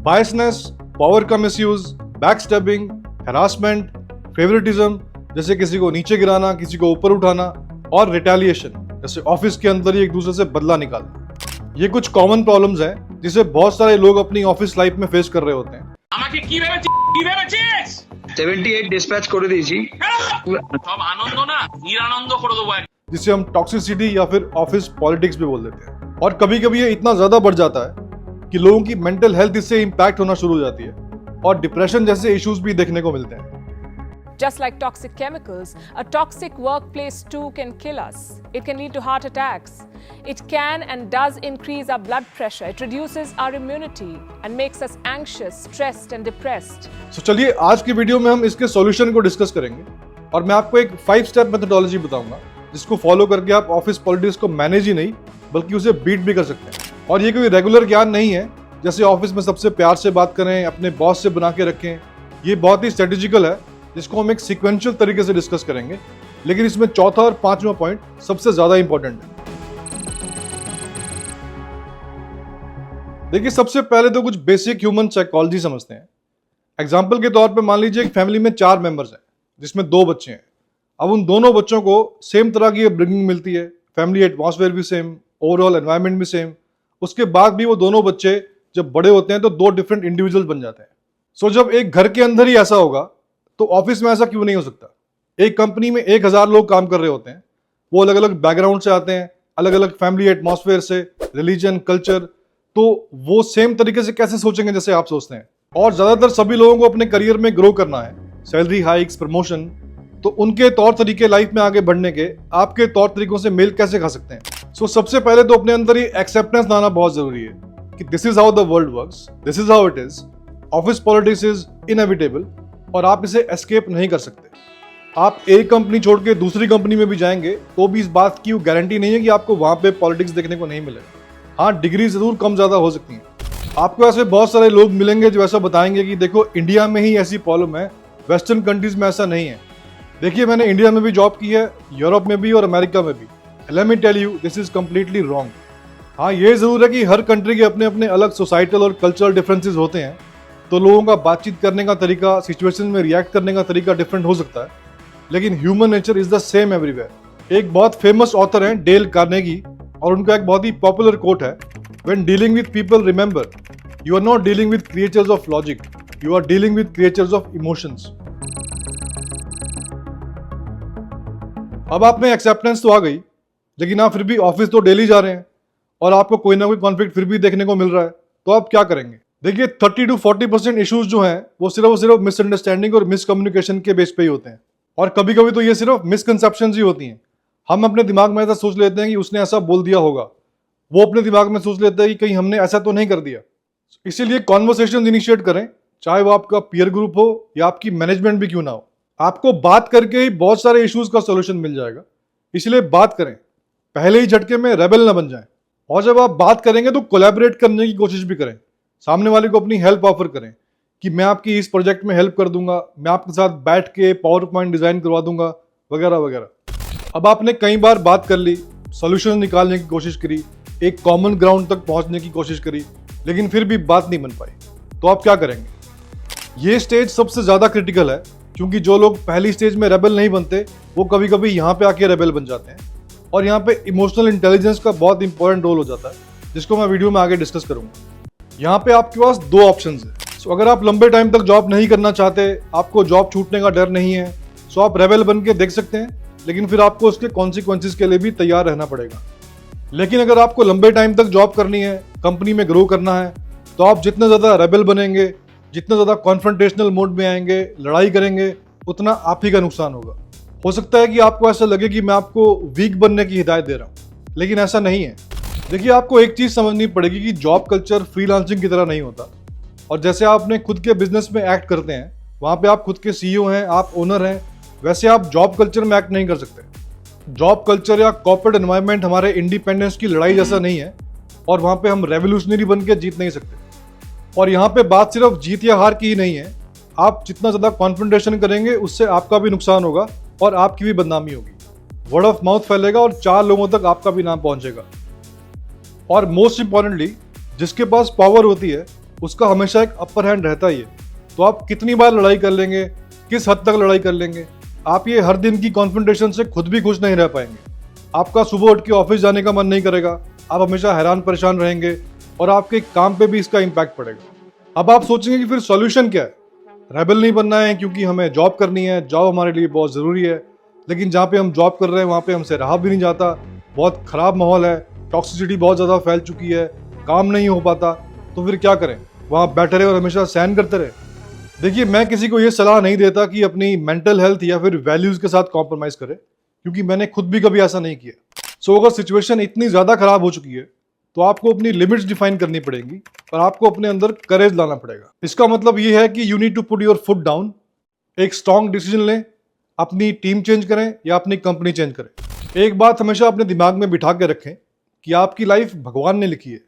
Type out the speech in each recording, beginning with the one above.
Biasness, power का misuse, backstabbing, harassment, favouritism जैसे किसी को नीचे गिराना, किसी को ऊपर उठाना, और रिटेलिएशन जैसे ऑफिस के अंदर ही एक दूसरे से बदला निकालना। ये कुछ कॉमन प्रॉब्लम्स हैं जिसे बहुत सारे लोग अपनी ऑफिस लाइफ में फेस कर रहे होते हैं। 78 डिस्पैच করে দিয়েছি সব আনন্দ না নিরানন্দ করে দেবো जिसे हम टॉक्सिसिटी या फिर ऑफिस पॉलिटिक्स भी बोल देते हैं। और कभी कभी ये इतना ज्यादा बढ़ जाता है कि लोगों की मेंटल हेल्थ इससे इम्पैक्ट होना शुरू हो जाती है और डिप्रेशन जैसे इश्यूज भी देखने को मिलते हैं। Just like toxic chemicals, a toxic workplace too can kill us. It can lead to heart attacks. It can and does increase our blood pressure. It reduces our immunity and makes us anxious, stressed and depressed. So चलिए आज की video में हम इसके solution को discuss करेंगे और मैं आपको एक 5 स्टेप मेथोडोलॉजी बताऊंगा जिसको फॉलो करके आप ऑफिस पॉलिटिक्स को मैनेज ही नहीं बल्कि उसे बीट भी कर सकते हैं। और ये कोई रेगुलर ज्ञान नहीं है जैसे ऑफिस में सबसे प्यार से बात करें, अपने बॉस से बना के रखें। ये बहुत ही स्ट्रेटेजिकल है जिसको हम एक सीक्वेंशियल तरीके से डिस्कस करेंगे, लेकिन इसमें चौथा और पांचवा पॉइंट सबसे ज्यादा इंपॉर्टेंट है। देखिए सबसे पहले तो कुछ बेसिक ह्यूमन साइकोलॉजी समझते हैं। एग्जाम्पल के तौर पे मान लीजिए एक फैमिली में 4 मेंबर्स हैं जिसमें 2 बच्चे हैं। अब उन दोनों बच्चों को सेम तरह की अपब्रिंगिंग मिलती है, फैमिली एटमॉस्फेयर भी सेम, ओवरऑल एनवायरनमेंट भी सेम। उसके बाद भी वो दोनों बच्चे जब बड़े होते हैं तो 2 डिफरेंट इंडिविजुअल बन जाते हैं। सो जब एक घर के अंदर ही ऐसा होगा तो ऑफिस में ऐसा क्यों नहीं हो सकता? एक कंपनी में 1000 लोग काम कर रहे होते हैं, वो अलग अलग बैकग्राउंड से आते हैं, अलग अलग फैमिली एटमॉस्फेयर से, रिलीजन, कल्चर, तो वो सेम तरीके से कैसे सोचेंगे जैसे आप सोचते हैं? और ज्यादातर सभी लोगों को अपने करियर में ग्रो करना है, सैलरी हाइक्स, प्रमोशन, तो उनके तौर तरीके लाइफ में आगे बढ़ने के आपके तौर तरीकों से मेल कैसे खा सकते हैं? सो सबसे पहले तो अपने अंदर ये एक्सेप्टेंस लाना बहुत जरूरी है कि this is how the world works, this is how it is, office politics is inevitable और आप इसे एस्केप नहीं कर सकते। आप एक कंपनी छोड़ के दूसरी कंपनी में भी जाएंगे तो भी इस बात की गारंटी नहीं है कि आपको वहां पे पॉलिटिक्स देखने को नहीं मिलेगा। हाँ, डिग्री जरूर कम ज्यादा हो सकती है। आपको ऐसे बहुत सारे लोग मिलेंगे जो ऐसा बताएंगे कि देखो इंडिया में ही ऐसी प्रॉब्लम है, वेस्टर्न कंट्रीज में ऐसा नहीं है। देखिए मैंने इंडिया में भी जॉब की है, यूरोप में भी और अमेरिका में भी। Let me tell you this is completely wrong. हाँ, ये जरूर है कि हर कंट्री के अपने अपने अलग सोसाइटल और कल्चरल डिफरेंसेस होते हैं, तो लोगों का बातचीत करने का तरीका, सिचुएशन में रिएक्ट करने का तरीका डिफरेंट हो सकता है, लेकिन human nature is the same everywhere. एक बहुत फेमस ऑथर हैं डेल कार्नेगी और उनका एक बहुत ही पॉपुलर कोट है, when dealing with people remember you are not dealing with creatures of logic, you are dealing with creatures of emotions. अब आप में एक्सेप्टेंस तो आ गई, लेकिन आप फिर भी ऑफिस तो डेली जा रहे हैं और आपको कोई ना कोई कॉन्फ्लिक्ट फिर भी देखने को मिल रहा है, तो आप क्या करेंगे? देखिए 30 to 40% इश्यूज जो हैं वो सिर्फ मिसअंडरस्टैंडिंग और मिसकम्युनिकेशन के बेस पे ही होते हैं। और कभी कभी तो ये सिर्फ मिसकंसेप्शंस ही होती हैं। हम अपने दिमाग में ऐसा सोच लेते हैं कि उसने ऐसा बोल दिया होगा, वो अपने दिमाग में सोच लेता है कि कहीं हमने ऐसा तो नहीं कर दिया। इसीलिए कॉन्वर्सेशन इनिशिएट करें, चाहे वो आपका पीयर ग्रुप हो या आपकी मैनेजमेंट भी क्यों ना हो। आपको बात करके ही बहुत सारे इश्यूज का सोल्यूशन मिल जाएगा, इसलिए बात करें, पहले ही झटके में रेबल ना बन जाएं। और जब आप बात करेंगे तो कोलैबोरेट करने की कोशिश भी करें, सामने वाले को अपनी हेल्प ऑफर करें कि मैं आपकी इस प्रोजेक्ट में हेल्प कर दूंगा, मैं आपके साथ बैठ के पावर पॉइंट डिजाइन करवा दूंगा, वगैरह वगैरह। अब आपने कई बार बात कर ली, सॉल्यूशन निकालने की कोशिश करी, एक कॉमन ग्राउंड तक पहुंचने की कोशिश करी, लेकिन फिर भी बात नहीं बन पाई, तो आप क्या करेंगे? ये स्टेज सबसे ज्यादा क्रिटिकल है क्योंकि जो लोग पहली स्टेज में रेबल नहीं बनते वो कभी कभी यहाँ पे आके रेबल बन जाते हैं और यहाँ पे इमोशनल इंटेलिजेंस का बहुत इंपॉर्टेंट रोल हो जाता है, जिसको मैं वीडियो में आगे डिस्कस करूंगा। यहाँ पे आपके पास 2 ऑप्शंस हैं। सो अगर आप लंबे टाइम तक जॉब नहीं करना चाहते, आपको जॉब छूटने का डर नहीं है, सो आप रेबल बन के देख सकते हैं, लेकिन फिर आपको उसके कॉन्सिक्वेंसेस के लिए भी तैयार रहना पड़ेगा। लेकिन अगर आपको लंबे टाइम तक जॉब करनी है, कंपनी में ग्रो करना है, तो आप जितना ज़्यादा रेबल बनेंगे, जितना ज़्यादा कॉन्फ्रंटेशनल मोड में आएंगे, लड़ाई करेंगे, उतना आप ही का नुकसान होगा। हो सकता है कि आपको ऐसा लगे कि मैं आपको वीक बनने की हिदायत दे रहा हूँ, लेकिन ऐसा नहीं है। देखिए आपको एक चीज़ समझनी पड़ेगी कि जॉब कल्चर फ्रीलांसिंग की तरह नहीं होता, और जैसे आप अपने खुद के बिजनेस में एक्ट करते हैं, वहाँ पे आप खुद के CEO हैं, आप ओनर हैं, वैसे आप जॉब कल्चर में एक्ट नहीं कर सकते। जॉब कल्चर या कॉर्पोरेट एनवायरनमेंट हमारे इंडिपेंडेंस की लड़ाई जैसा नहीं है और वहाँ पे हम रेवोल्यूशनरी बन के जीत नहीं सकते। और यहाँ पे बात सिर्फ जीत या हार की ही नहीं है, आप जितना ज़्यादा कॉन्फ्रंटेशन करेंगे उससे आपका भी नुकसान होगा और आपकी भी बदनामी होगी, वर्ड ऑफ माउथ फैलेगा और 4 लोगों तक आपका भी नाम पहुंचेगा। और मोस्ट इंपॉर्टेंटली जिसके पास पावर होती है उसका हमेशा एक अपर हैंड रहता ही है। तो आप कितनी बार लड़ाई कर लेंगे, किस हद तक लड़ाई कर लेंगे, आप ये हर दिन की कॉन्फ्रंटेशन से खुद भी खुश नहीं रह पाएंगे। आपका सुबह उठ के ऑफिस जाने का मन नहीं करेगा, आप हमेशा हैरान परेशान रहेंगे और आपके काम पे भी इसका इम्पैक्ट पड़ेगा। अब आप सोचेंगे कि फिर सॉल्यूशन क्या है। रेबल नहीं बनना है क्योंकि हमें जॉब करनी है, जॉब हमारे लिए बहुत ज़रूरी है, लेकिन जहाँ पे हम जॉब कर रहे हैं वहाँ पे हमसे रहा भी नहीं जाता, बहुत ख़राब माहौल है, टॉक्सिसिटी बहुत ज़्यादा फैल चुकी है, काम नहीं हो पाता, तो फिर क्या करें? वहाँ बैठे रहे और हमेशा सहन करते रहे? देखिए, मैं किसी को ये सलाह नहीं देता कि अपनी मेंटल हेल्थ या फिर वैल्यूज़ के साथ कॉम्प्रोमाइज़ करे, क्योंकि मैंने खुद भी कभी ऐसा नहीं किया। सो अगर सिचुएशन इतनी ज़्यादा ख़राब हो चुकी है तो आपको अपनी लिमिट्स डिफाइन करनी पड़ेंगी और आपको अपने अंदर करेज लाना पड़ेगा। इसका मतलब ये है कि you need to put your foot down, एक स्ट्रॉन्ग डिसीजन लें, अपनी टीम चेंज करें या अपनी कंपनी चेंज करें। एक बात हमेशा अपने दिमाग में बिठा के रखें कि आपकी लाइफ भगवान ने लिखी है,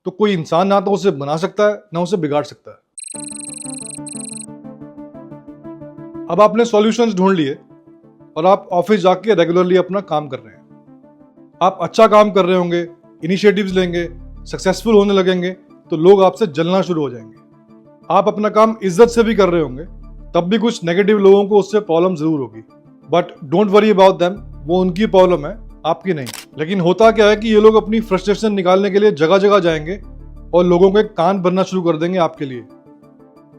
तो कोई इंसान ना तो उसे बना सकता है ना उसे बिगाड़ सकता है। अब आपने सॉल्यूशंस ढूंढ लिए और आप ऑफिस जाके रेगुलरली अपना काम कर रहे हैं। आप अच्छा काम कर रहे होंगे, इनिशिएटिव्स लेंगे, सक्सेसफुल होने लगेंगे तो लोग आपसे जलना शुरू हो जाएंगे। आप अपना काम इज्जत से भी कर रहे होंगे, तब भी कुछ नेगेटिव लोगों को उससे प्रॉब्लम जरूर होगी, but don't worry about them, वो उनकी प्रॉब्लम है, आपकी नहीं। लेकिन होता क्या है कि ये लोग अपनी फ्रस्ट्रेशन निकालने के लिए जगह जगह जाएंगे और लोगों के कान भरना शुरू कर देंगे आपके लिए।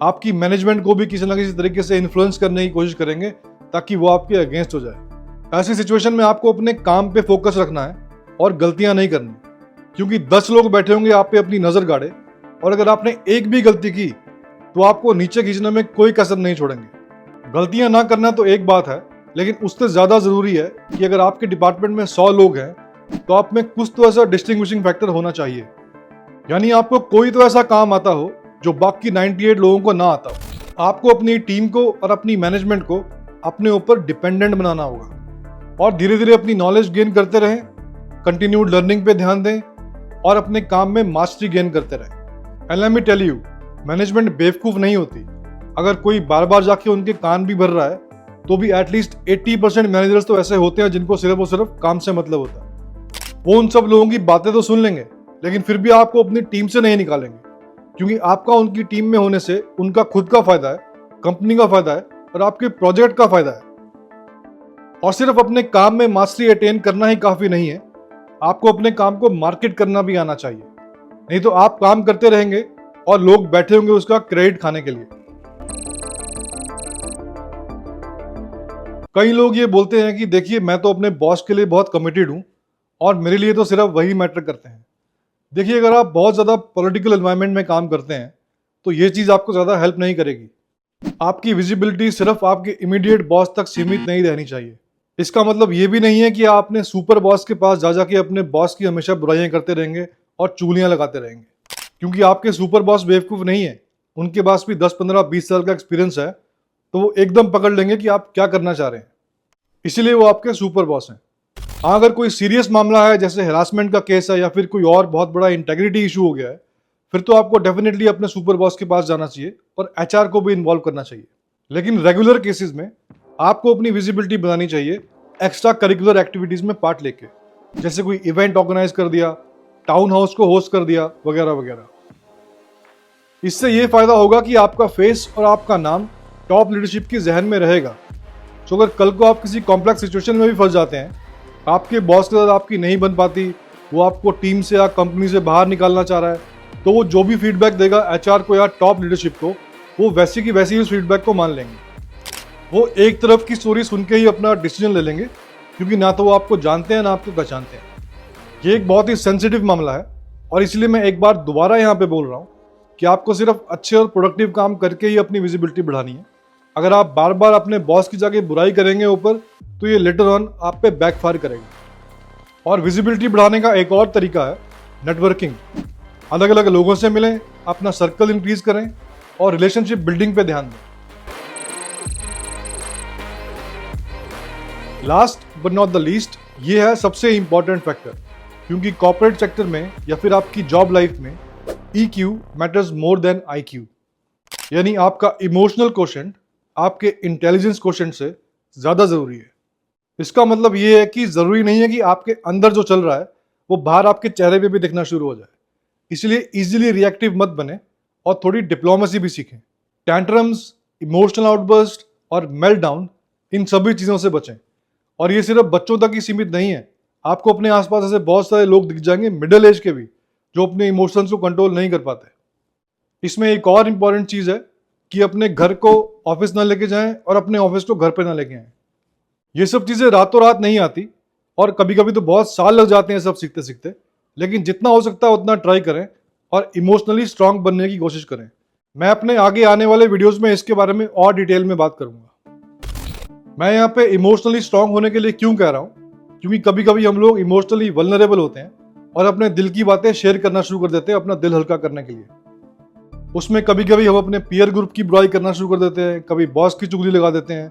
आपकी मैनेजमेंट को भी किसी ना किसी तरीके से इन्फ्लुएंस करने की कोशिश करेंगे ताकि वो आपके अगेंस्ट हो जाए। ऐसी सिचुएशन में आपको अपने काम पे फोकस रखना है और गलतियां नहीं करनी, क्योंकि 10 लोग बैठे होंगे आप पे अपनी नजर गाड़े, और अगर आपने एक भी गलती की तो आपको नीचे खींचने में कोई कसर नहीं छोड़ेंगे। गलतियां ना करना तो एक बात है, लेकिन उससे ज्यादा जरूरी है कि अगर आपके डिपार्टमेंट में 100 लोग हैं तो आप में कुछ तो ऐसा डिस्टिंग्विशिंग फैक्टर होना चाहिए, यानी आपको कोई तो ऐसा काम आता हो जो बाकी 98 लोगों को ना आता हो। आपको अपनी टीम को और अपनी मैनेजमेंट को अपने ऊपर डिपेंडेंट बनाना होगा और धीरे धीरे अपनी नॉलेज गेन करते रहें, कंटिन्यूड लर्निंग पे ध्यान दें और अपने काम में मास्टरी गेन करते रहें। And let me tell you, management बेवकूफ नहीं होती। अगर कोई बार बार जाके उनके कान भी भर रहा है तो भी एटलीस्ट 80% मैनेजर्स तो ऐसे होते हैं जिनको सिर्फ और सिर्फ काम से मतलब होता है। वो उन सब लोगों की बातें तो सुन लेंगे, लेकिन फिर भी आपको अपनी टीम से नहीं निकालेंगे, क्योंकि आपका उनकी टीम में होने से उनका खुद का फायदा है, कंपनी का फायदा है और आपके प्रोजेक्ट का फायदा है। और सिर्फ अपने काम में मास्टरी अटेन करना ही काफी नहीं है, आपको अपने काम को मार्केट करना भी आना चाहिए, नहीं तो आप काम करते रहेंगे और लोग बैठे होंगे उसका क्रेडिट खाने के लिए। कई लोग ये बोलते हैं कि देखिए, मैं तो अपने बॉस के लिए बहुत कमिटेड हूं और मेरे लिए तो सिर्फ वही मैटर करते हैं। देखिए, अगर आप बहुत ज़्यादा पॉलिटिकल एनवायरनमेंट में काम करते हैं तो ये चीज़ आपको ज़्यादा हेल्प नहीं करेगी। आपकी विजिबिलिटी सिर्फ आपके इमीडिएट बॉस तक सीमित नहीं रहनी चाहिए। इसका मतलब ये भी नहीं है कि आप अपने सुपर बॉस के पास जा जाके अपने बॉस की हमेशा बुराइयां करते रहेंगे और चूलियां लगाते रहेंगे, क्योंकि आपके सुपर बॉस बेवकूफ़ नहीं है। उनके पास भी 10, 15, 20 साल का एक्सपीरियंस है, तो वो एकदम पकड़ लेंगे कि आप क्या करना चाह रहे हैं, इसीलिए वो आपके सुपर बॉस हैं। हाँ, अगर कोई सीरियस मामला है जैसे हरासमेंट का केस है या फिर कोई और बहुत बड़ा इंटेग्रिटी इशू हो गया है, फिर तो आपको डेफिनेटली अपने सुपर बॉस के पास जाना चाहिए और एचआर को भी इन्वॉल्व करना चाहिए। लेकिन रेगुलर केसेस में आपको अपनी विजिबिलिटी बनानी चाहिए एक्स्ट्रा करिकुलर एक्टिविटीज में पार्ट लेके, जैसे कोई इवेंट ऑर्गेनाइज कर दिया, टाउन हाउस को होस्ट कर दिया, वगैरह वगैरह। इससे ये फायदा होगा कि आपका फेस और आपका नाम टॉप लीडरशिप की जहन में रहेगा। तो अगर कल को आप किसी कॉम्प्लेक्स सिचुएशन में भी फंस जाते हैं, आपके बॉस के साथ आपकी नहीं बन पाती, वो आपको टीम से या कंपनी से बाहर निकालना चाह रहा है, तो वो जो भी फीडबैक देगा एचआर को या टॉप लीडरशिप को, वो वैसी की वैसी उस फीडबैक को मान लेंगे। वो एक तरफ की स्टोरी सुन के ही अपना डिसीजन ले लेंगे, क्योंकि ना तो वो आपको जानते हैं ना आपको पहचानते हैं। ये एक बहुत ही सेंसिटिव मामला है और इसलिए मैं एक बार दोबारा यहाँ पे बोल रहा हूँ कि आपको सिर्फ अच्छे और प्रोडक्टिव काम करके ही अपनी विजिबिलिटी बढ़ानी है। अगर आप बार बार अपने बॉस की जाके बुराई करेंगे ऊपर, तो ये लेटर ऑन आप पे बैकफायर करेगा। और विजिबिलिटी बढ़ाने का एक और तरीका है नेटवर्किंग। अलग अलग लोगों से मिलें, अपना सर्कल इंक्रीज करें और रिलेशनशिप बिल्डिंग पे ध्यान दें। Last but not the least, ये है सबसे इंपॉर्टेंट फैक्टर, क्योंकि कॉर्पोरेट सेक्टर में या फिर आपकी जॉब लाइफ में EQ matters more than IQ, यानी आपका इमोशनल क्वोशेंट आपके इंटेलिजेंस क्वोशेंट से ज़्यादा ज़रूरी है। इसका मतलब ये है कि ज़रूरी नहीं है कि आपके अंदर जो चल रहा है वो बाहर आपके चेहरे पे भी दिखना शुरू हो जाए। इसलिए इजीली रिएक्टिव मत बने और थोड़ी डिप्लोमेसी भी सीखें। टैंट्रम्स, इमोशनल आउटबर्स्ट और मेल्टडाउन, इन सभी चीज़ों से बचें। और ये सिर्फ बच्चों तक ही सीमित नहीं है, आपको अपने आसपास ऐसे बहुत सारे लोग दिख जाएंगे मिडिल एज के भी, जो अपने इमोशंस को कंट्रोल नहीं कर पाते। इसमें एक और इम्पॉर्टेंट चीज़ है कि अपने घर को ऑफिस ना लेके जाएं और अपने ऑफिस को घर पे ना लेके आएं। ये सब चीज़ें रातों रात नहीं आती और कभी कभी तो बहुत साल लग जाते हैं सब सीखते सीखते, लेकिन जितना हो सकता है उतना ट्राई करें और इमोशनली स्ट्रांग बनने की कोशिश करें। मैं अपने आगे आने वाले वीडियोस में इसके बारे में और डिटेल में बात करूंगा। मैं यहाँ पे इमोशनली स्ट्रांग होने के लिए क्यों कह रहा हूँ, क्योंकि कभी कभी हम लोग इमोशनली वल्नरेबल होते हैं और अपने दिल की बातें शेयर करना शुरू कर देते हैं अपना दिल हल्का करने के लिए। उसमें कभी कभी हम अपने पीयर ग्रुप की बुराई करना शुरू कर देते हैं, कभी बॉस की चुगली लगा देते हैं।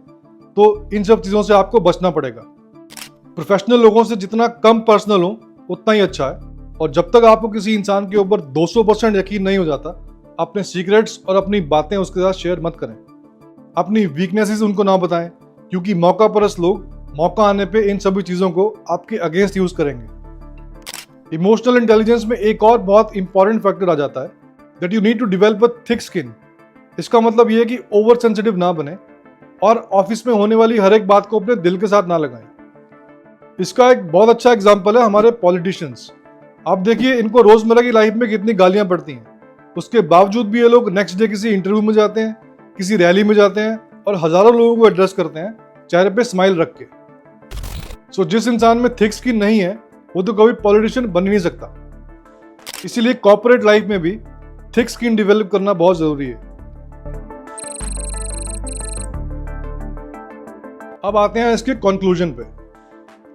तो इन सब चीज़ों से आपको बचना पड़ेगा। प्रोफेशनल लोगों से जितना कम पर्सनल हो उतना ही अच्छा है। और जब तक आपको किसी इंसान के ऊपर 200% यकीन नहीं हो जाता, अपने सीक्रेट्स और अपनी बातें उसके साथ शेयर मत करें। अपनी वीकनेसेस उनको ना बताएं, क्योंकि मौका परस्त लोग मौका आने पे इन सभी चीज़ों को आपके अगेंस्ट यूज करेंगे। इमोशनल इंटेलिजेंस में एक और बहुत इंपॉर्टेंट फैक्टर आ जाता है, that you need to develop a thick skin. इसका मतलब ये है कि ओवर सेंसिटिव ना बने और ऑफिस में होने वाली हर एक बात को अपने दिल के साथ ना लगाएं। इसका एक बहुत अच्छा एग्जाम्पल है हमारे पॉलिटिशियंस। आप देखिए, इनको रोजमर्रा की लाइफ में कितनी गालियां पड़ती हैं, उसके बावजूद भी ये लोग नेक्स्ट डे किसी इंटरव्यू में जाते हैं, किसी रैली में जाते हैं और हजारों लोगों को एड्रेस करते हैं चेहरे पे स्माइल रख के। सो जिस इंसान में थिक स्किन नहीं है वो तो कभी पॉलिटिशियन बन ही नहीं सकता। इसीलिए कॉर्पोरेट लाइफ में भी थिक स्किन डेवलप करना बहुत जरूरी है। अब आते हैं इसके कंक्लूजन पे।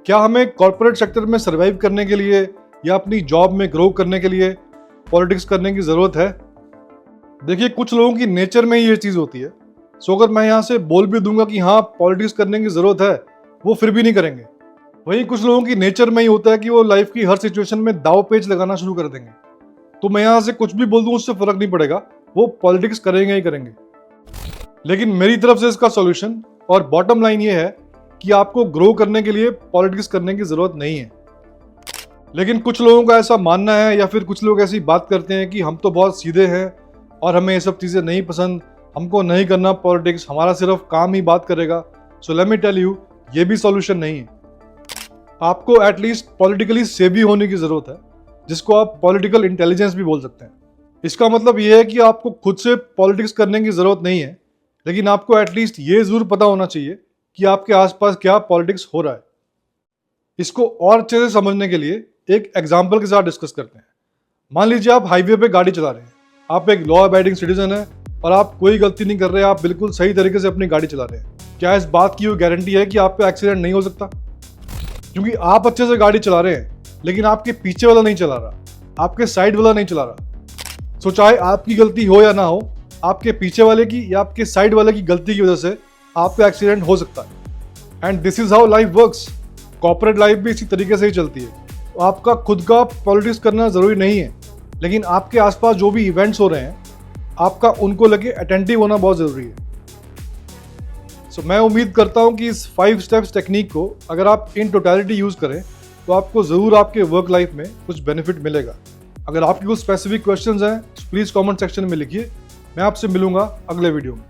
क्या हमें कॉर्पोरेट सेक्टर में सरवाइव करने के लिए या अपनी जॉब में ग्रो करने के लिए पॉलिटिक्स करने की ज़रूरत है? देखिए, कुछ लोगों की नेचर में ही ये चीज़ होती है। सो अगर मैं यहाँ से बोल भी दूंगा कि हाँ पॉलिटिक्स करने की ज़रूरत है, वो फिर भी नहीं करेंगे। वहीं कुछ लोगों की नेचर में ही होता है कि वो लाइफ की हर सिचुएशन में दाव पेच लगाना शुरू कर देंगे। तो मैं यहाँ से कुछ भी बोल दूँ उससे फ़र्क नहीं पड़ेगा, वो पॉलिटिक्स करेंगे ही करेंगे। लेकिन मेरी तरफ से इसका सॉल्यूशन और बॉटम लाइन ये है कि आपको ग्रो करने के लिए पॉलिटिक्स करने की ज़रूरत नहीं है। लेकिन कुछ लोगों का ऐसा मानना है या फिर कुछ लोग ऐसी बात करते हैं कि हम तो बहुत सीधे हैं और हमें ये सब चीज़ें नहीं पसंद, हमको नहीं करना पॉलिटिक्स, हमारा सिर्फ काम ही बात करेगा। So let me tell you, ये भी सॉल्यूशन नहीं है। आपको एटलीस्ट पॉलिटिकली सेवी होने की ज़रूरत है, जिसको आप पॉलिटिकल इंटेलिजेंस भी बोल सकते हैं। इसका मतलब ये है कि आपको खुद से पॉलिटिक्स करने की ज़रूरत नहीं है, लेकिन आपको एटलीस्ट ये ज़रूर पता होना चाहिए कि आपके आसपास क्या पॉलिटिक्स हो रहा है। इसको और अच्छे से समझने के लिए एक एग्जाम्पल के साथ डिस्कस करते हैं। मान लीजिए आप हाईवे पे गाड़ी चला रहे हैं, आप एक लॉ अबाइडिंग सिटीजन है और आप कोई गलती नहीं कर रहे, आप बिल्कुल सही तरीके से अपनी गाड़ी चला रहे हैं। क्या इस बात की गारंटी है कि आप पे एक्सीडेंट नहीं हो सकता? क्योंकि आप अच्छे से गाड़ी चला रहे हैं, लेकिन आपके पीछे वाला नहीं चला रहा, आपके साइड वाला नहीं चला रहा। सो चाहे आपकी गलती हो या ना हो, आपके पीछे वाले की या आपके साइड वाले की गलती की वजह से आपका एक्सीडेंट हो सकता है। And this is how life works. Corporate life भी इसी तरीके से ही चलती है। तो आपका खुद का पॉलिटिक्स करना ज़रूरी नहीं है, लेकिन आपके आसपास जो भी इवेंट्स हो रहे हैं आपका उनको लेके अटेंटिव होना बहुत ज़रूरी है। सो मैं उम्मीद करता हूँ कि इस 5 स्टेप्स टेक्निक को अगर आप इन टोटलिटी यूज़ करें तो आपको ज़रूर आपके वर्क लाइफ में कुछ बेनिफिट मिलेगा। अगर आपके कुछ स्पेसिफिक क्वेश्चंस हैं तो प्लीज़ कमेंट सेक्शन में लिखिए। मैं आपसे मिलूंगा अगले वीडियो में।